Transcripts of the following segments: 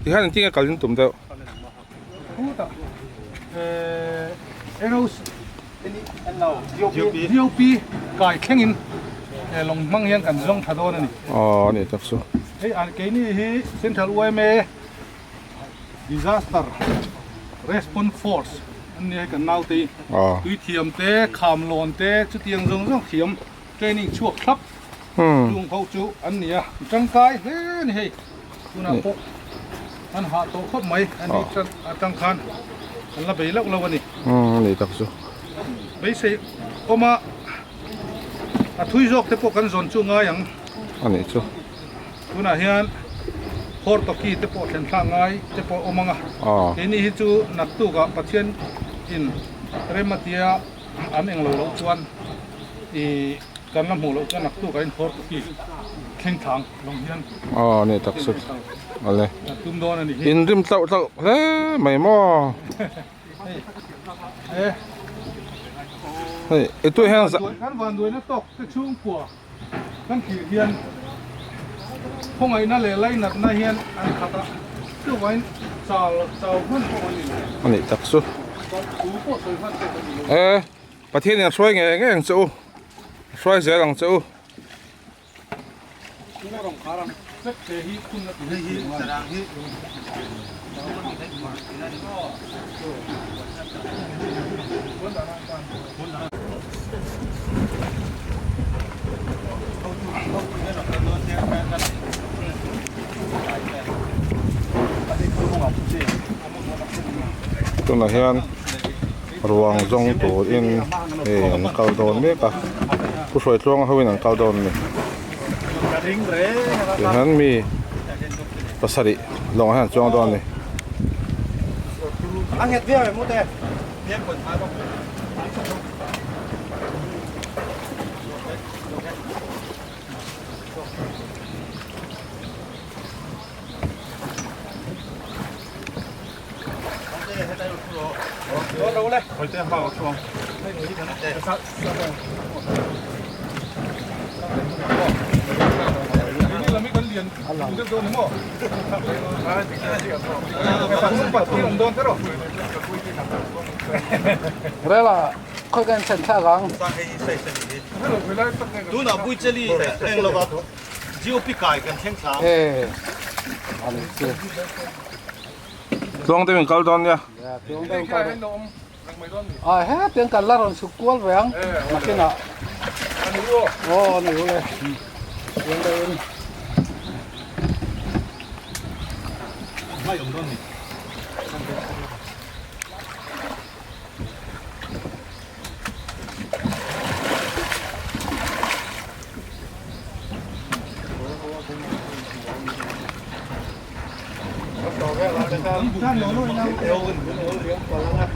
ที่ห้างจริงๆก็ลินตุ่มเดียวEros DOP ไก่แข่งอินลงมั่งยังกันลงทัดโดนนี่อ๋อนี่จักสุอันเกนี่ฮี Central OMA Disaster Response Force อันนี้กันนาวตีตุยเทียมเตะขามลอนเตะจุดยังจงเทียมเทรนนิ่งชั่วครับลุงเขาจุอันนี้จังกายเฮ้ยนี่คุณอาพกอันหาโตครบไหมอันนี้จังคันอันละไปแล้วเราวันนี้นี่จักสุไปเสียออกมาทุยจอกเตปกันจนจุงอย่างอันนี้สุคุณอาเฮียนพอร์ตกี้เตปเห็นทางไงเตปอมังอ่ะทีนี้ฮิจูนัดตุกับปัจเจียนอินเรมาเตียอันเองเราชวนอีการลำหูเราจะนัดตุกับอินพอร์ตกี้แข่งทางลงเฮียนนี่จักสุอะไรตุ้มโดนอันนี้อินริมเต่าเฮ้ยไม่หม้อเฮ้ยไอตัวแห้งสักการวันด้วยนะตกจะชุ่มปัวกันขี่เฮียนพวกไอ้นั่นเลยไล่นัดนายเฮียนอันขัดตัวไว้เจ้ามันพวกนี้อันนี้จักสุประเทศเนี่ยช่วยไงยังสู้ช่วยเสียหลังสู้ตัวไหนเฮียนรวงจงตัวอินเกาโดนเมกะผู้ช่วยช่วงเขาเป็นเกาโดนนี่ที่นั้นมีภาษาดิลงอาหารจงโดนนี่อันเห็ดเบี้ยไปหมดเลยเบี้ยคนท้ายต้องรู้เลยคอยเต้นเบาช่วงไม่หนีกันนะเด็กซัดเราไม่กันเรียนดูโดนมั้งไปฟังสุภาพที่ลงโดนก็หรอเรื่องละค่อยกันเส้นทางดูหน้าบุยเจลี่เองแล้วก็จิโอปิกายกันเช่นช้างอันนี้คือลงเต็มเกาโดนเนี่ยเตียงกันเฮ้เตียงกันละรอนสุกวลแหวงมาขึ้นอ่ะโอ้นี่รู้เลยเตียงเดินไม่ยอมโดนนี่ท่านหลวงนะเอวกันเลี้ยงก่อนแล้วนะ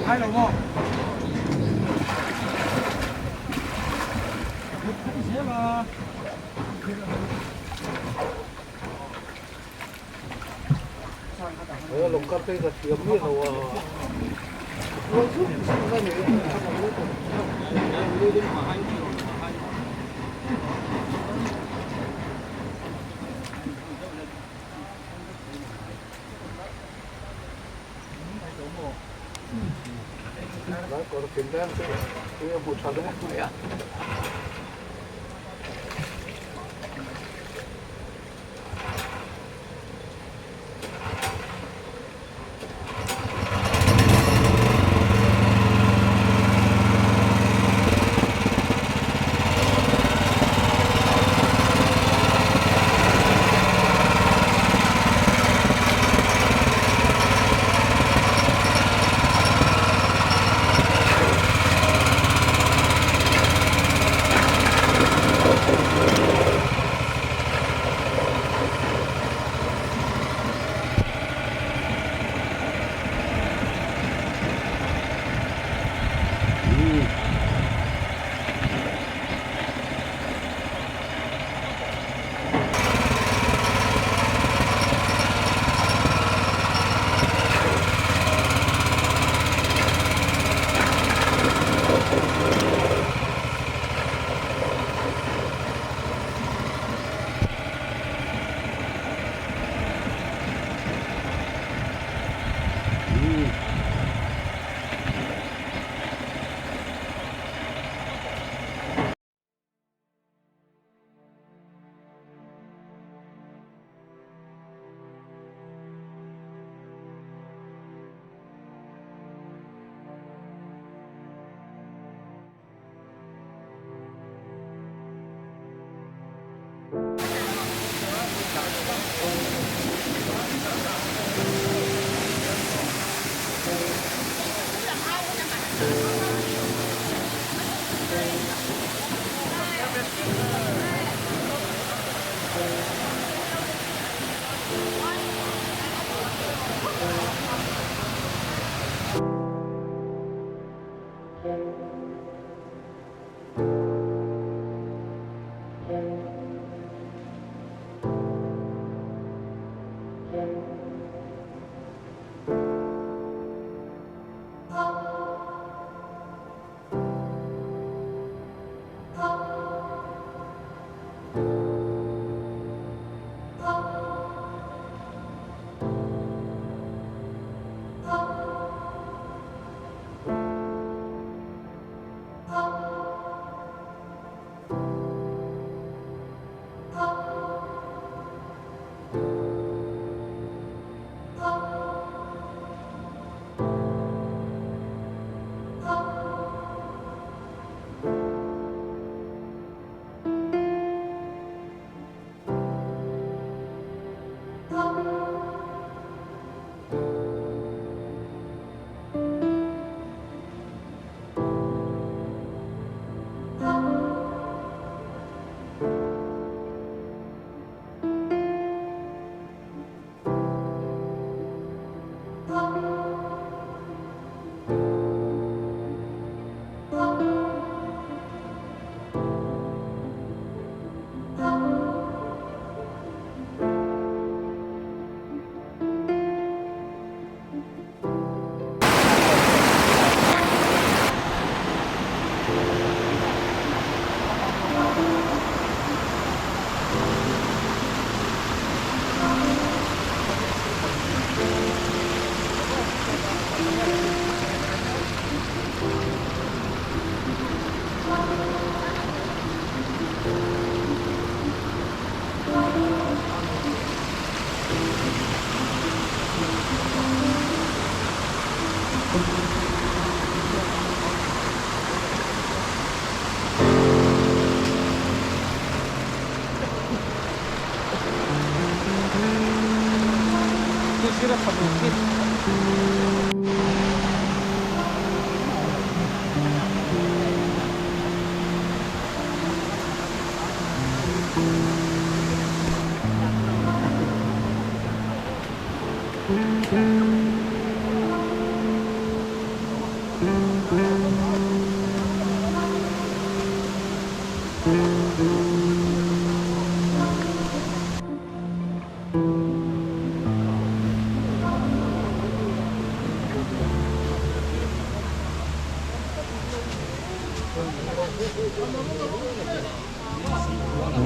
ให้เราง้อเสียมาลงกับเตะกับเทียมนี่เราแล้วก็เป็นแดนเซอร์ที่ผู้ชายได้ไหมอ่ะ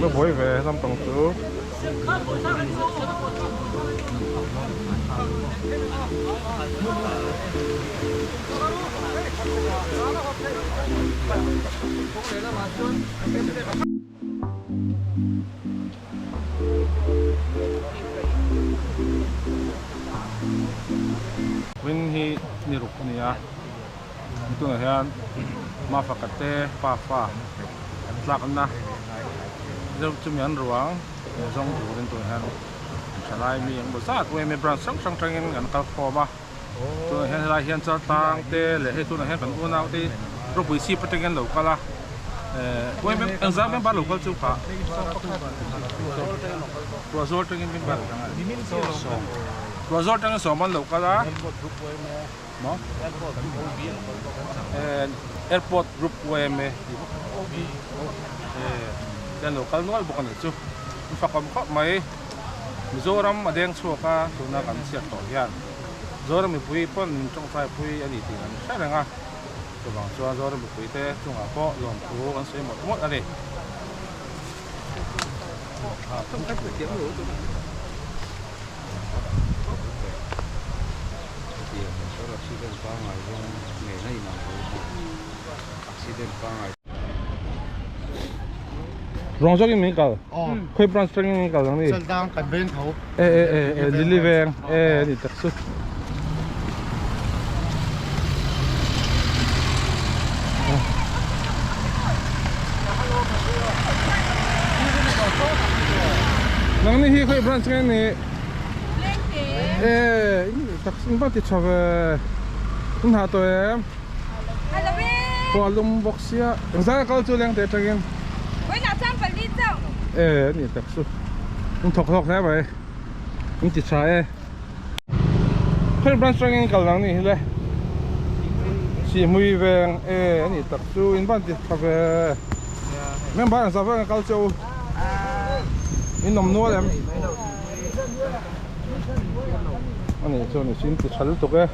Nó bối về xong tổng số Win hi ni ruk niya ito na yan mafakate pa tlak na dấu chụp ruang dòng thủ đến tuổi hắn trả lại miệng bớt sát quay mình brand sống sang trang ngắn cao phò ba tuổi hắn lại hiện cho tang tê lệ hết tuổi này hắn còn uốn áo tê rồi buổi xí bắt trang lẩu cá la quay mình ăn giá mình bắt lẩu cá chụp cả rồi rồi trang mình bắt rồi rồi trang sổ mình lẩu cá la airport group quay mình dan local nual bukan itu fakam kok mai Mizoram ada yang suka tuna kan siap tohian Zoram ipui pun trong sai pui ani tingan saya dengar tu bang Zoram ipui teh tung apa lom tu kan saya mot ani tu kan begitu tu dia kalau accident pangai yang menai nak accident pangai rong cho cái mình cả, khơi branch cho cái mình cả rằng gì? Sơn đang cạnh bên thấu. Lily vàng, đi thật sự. Nang ni hi khơi branch cái này. Thật sự bắt đi cho về, không hả tôi em? Qua lùng box ya, ang sana kalau tu yang dia cakap. Ni tak su. cũng thọc thế vậy cũng chỉ sai khơi branch training cái lăng nàyเลยchỉ mùi về anh ấy tập chú in ban tiết cà phê mấy bạn sao vậy câu châu in nằm nuôi em anh ấy cho này xin tự chăn tục ấy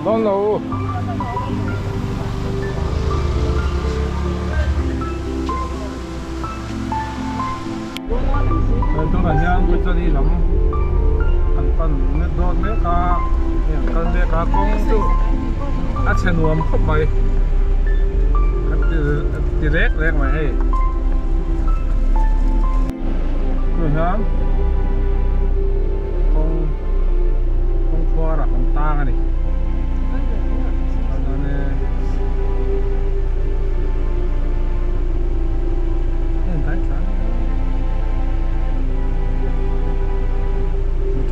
Đón lâu tôi là nhang với cho đi lắm cần nước đốt nước cá cần nước cá công chú ăn chén nuông không mày đi rét mày hay rồi hả không khoa là không ta cái này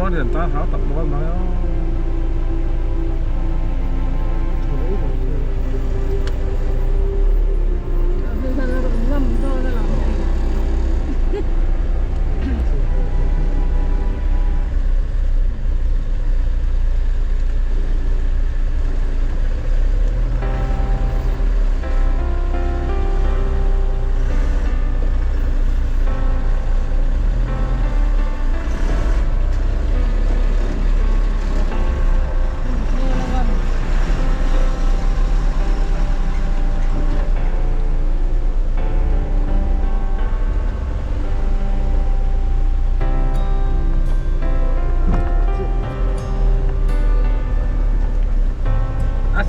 cho điện ta háo tập đó mà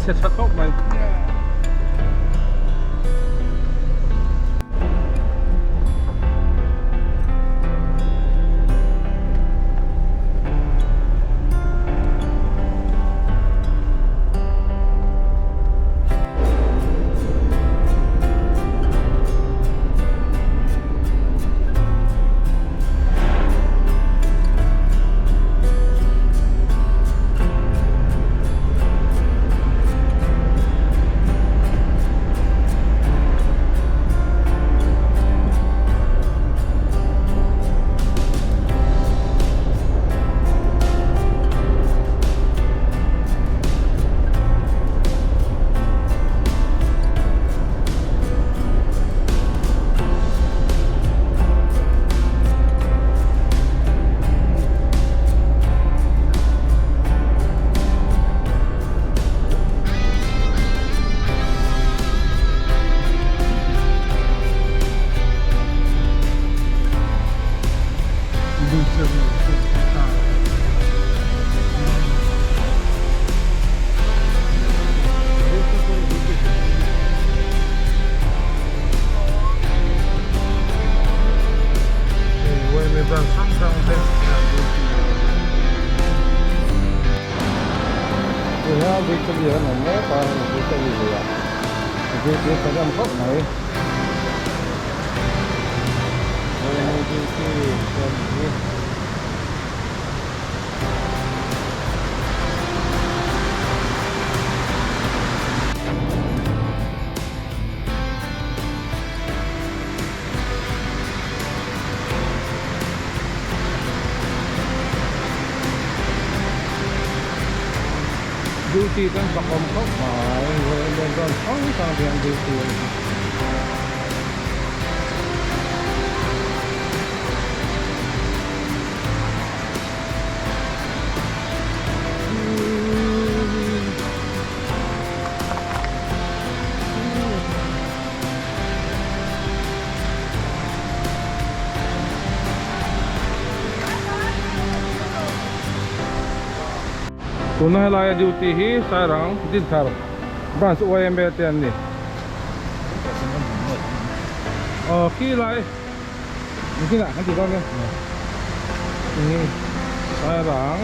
sẽ thật tốt mày đi cái gì nó mới coi cái gì vậy cái phải làm tốt này ดูตีตั้งประกอบเข้าหมายเว้ยเดินตอนท้องทางเพียงดูตีคุณให้ลายดูตีฮีสายรังดินทาร์บ้านสวยเมเตียนนี่ขี้ลายนี่น่ะขันติดบ้านเนี่ยนี่สายรัง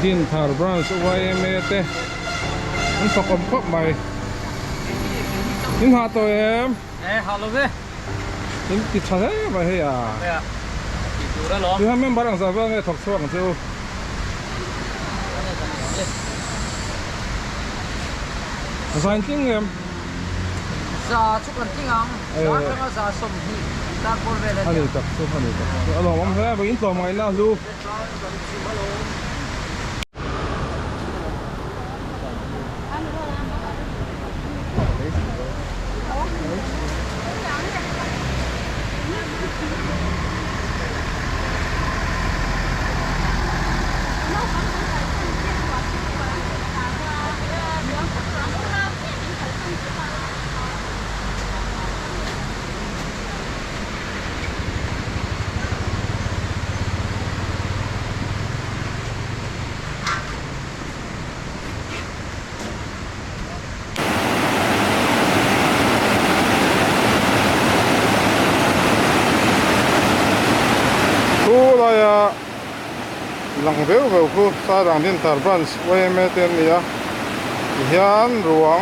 ดินทาร์บ้านสวยเมเตียนมันตกอมครบใหม่นี่หาตัว好了呗，นี่ติดชาเซ่ไปเฮีย对呀，记住了咯。你还没把两三分给ถกช่วงเจ้าสายจริงเลย啥出根筋啊？啥什么啥松皮？啥锅味的？อันนี้ตักซุปอันนี้ตักซุปอร่อยมากเลยไปกินต่อมาอีกแล้วดูหลังเบลคือสายรังดินทาร์บันส์ไว้เมเทนเนี่ยยันหลวง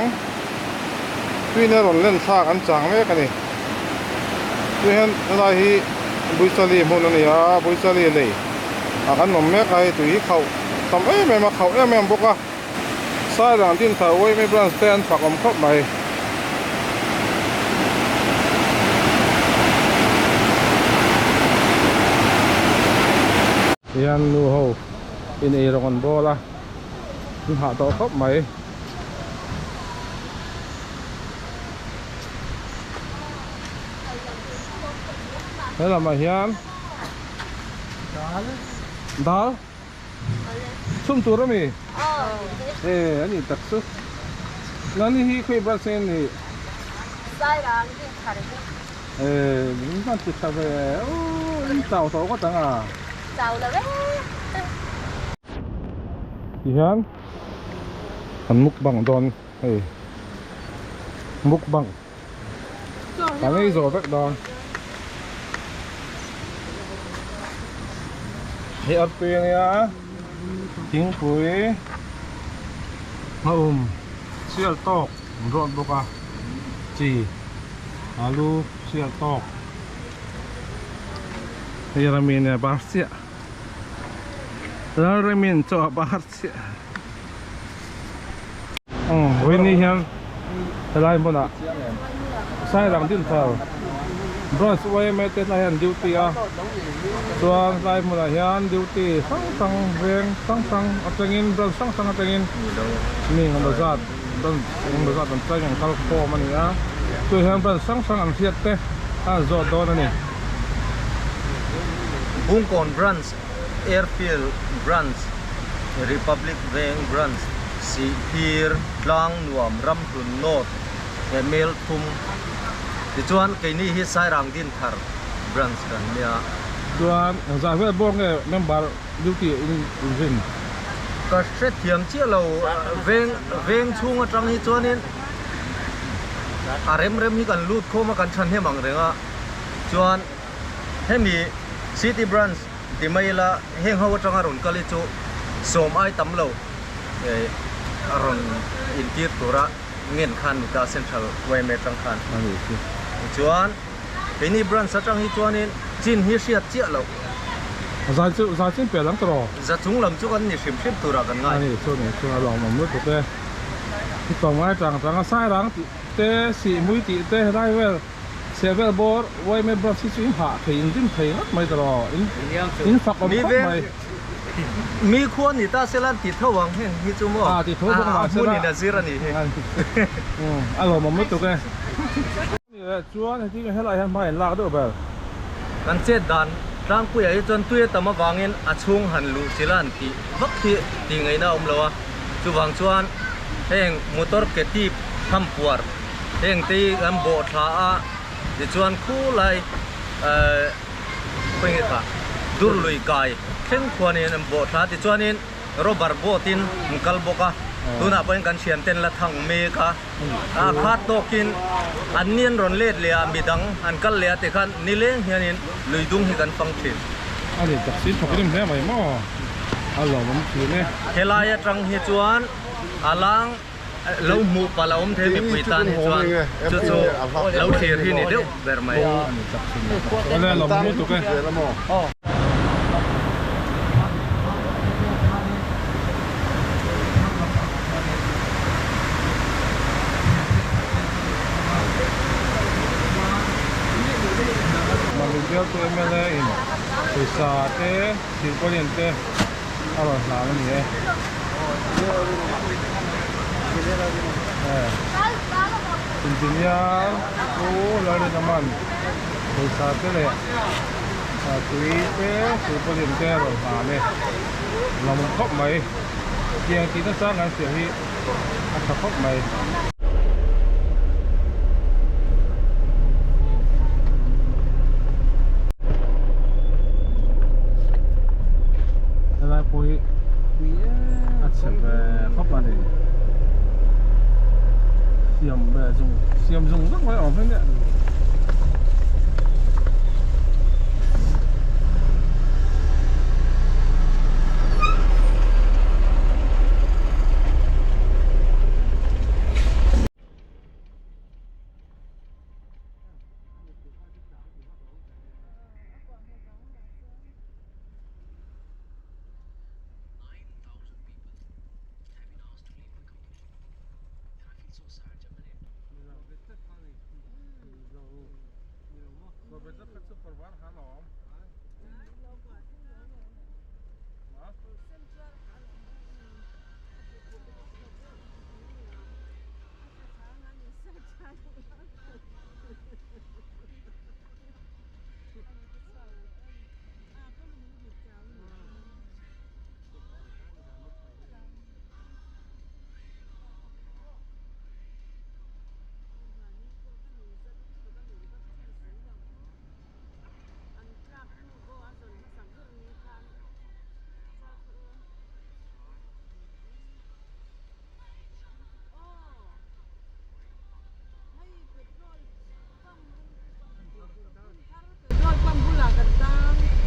ที่เนี่ยเราเล่นซากอันจังเมกันนี่ที่เห็นอะไรที่บุษลีมุนเนี่ยบุษลีเลยอันนมเมกไอตัวที่เขาทำไม่มาเขาไม่บอกว่าสายรังดินทาร์ไว้เมบันส์เต้นฝักอมครบไปยันนูโฮอินเอรอนโบล่ะมันหาตัวครบไหมนี่ละมาเฮียนดาลซุ่มตัวรมีอันนี้ตักซุนั่นนี่คุยบาเซนนี่ใส่ร้านที่ขายนี่มันติดชาเวโอ้ยเต่าโตก็จังอ่ะเจ้าเลยอีฮันอันมุกบังโดนมุกบังตอนนี้โซ่แฟกดอนเฮียร์ปีเนี่ยทิ้งปุ๋ยเสียตอกรถบุกอ่ะจีอาลูเสียตอกเฮียรามินเนี่ยบาสเซียแล้วรามินจ่อบาสเซียวันนี้เห็นอะไรบ้างอ่ะใส่หลังดินเท้าบรัสไว้ไม่เต้นอะไรดิวตี้อ่ะส่วนใส่หมดเห็นดิวตี้สังเรียงสังอัตยินบรัสสังอัตยินนี่ของบริษัทต้นของบริษัทต้นใส่ของคาร์โฟมันนี่อ่ะตัวเห็นบรัสสังอันเสียเต้จอดโดนนี่บุ้งกอนบรันส์แอร์ฟิลด์บรันส์ริพับลิกเวงบรันส์สีพีร์ลางนวมรัมตุนโนดเมลทุมดิจวนกินี่ฮิสายรังดินทาร์บรันส์กันเนี่ยส่วนสายเวทบงเนี่ยเมมเบอร์ดิวตี้อินซินก็เสร็จเทียมเชี่ยเราเวงช่วงจังฮิจวนนี้เร็มฮิกันลูดโคมากันชันให้บังเรื่องจวนให้มีซิตี้บรันส์ที่ไม่ละเฮงเขาจังอรุณก็เลยจูสมไอตั้มเราอรุณอินทิร์ตัวระเงินคันมิตาเซ็นทรัลไวเมจังคันจวนปีนี้บรันส์จังฮิจวนนี้จีนฮิเชียเจียเราซาจินเปลี่ยนหลังตลอดจะทุ่งลำจุกันนี่ชิมตัวระกันง่ายนี่ช่วงนี้ช่วงลองมันมืดถูกเลยที่ต่อมาจังสายหลังเตะสีมุ้ยตีเตะได้เวลเซเวลบอร์ไว้ไม่บรัสซิ่งหาเขียนดิ้นเขียนไม่ตลอดอินฝักอมครบไหม มีควรนี่ตาเซลันติดเท่าวังเฮงฮิจุโม ติดเท่าวัง มุนี่นะซิรันี่เฮง allo mà mất tục cái chuan thì cái hết lại hay lạc được bao กันเจ็ดดันร่างผู้ใหญ่จนตัวตะมาวางเงินอาช่วงหันลูซิลันติวักที่ตีไงนะอมเลวะจุวางชวนเฮงมอเตอร์เกตีทำปวดเฮงตีกันโบดท้าดิชวนคู่ไลเป็นไงคะดูลุยกายเข่งควรเนี่ยโบดท้าดิชวนนี่โรบาร์โบตินมุกัลโบกะดูน่าเป็นกันเชียนเต้นละทั้งเมฆะคาดโตกินอันนี้รอนเล็ดเลียมีดังอันกัลเลียแต่ขันนี่เลี้ยงเฮียนี่ลุยดุงให้กันฟังเสียง anh thì chặt xin học cái điểm thế mày mò allo mà mất nè เฮลายจังฮิจวนอาลังเราหมู่ปะเราอมเทมีปุยตานฮิจวนจู่ๆเราเทียร์ที่นี่เดียวเบอร์ไม่ anh allo mà mất tục cái mà mình đeo tụi em lên thì sao thế thì có điện thế allo làm cái gì engineer lari naman sa atin sa tuwite super din kero kami lamang kop may kiyang kita sa nga siya at sa kop may Đây po at sa kop man din xiêm dùng rất là ổn đấy. Rồi quan bula kadang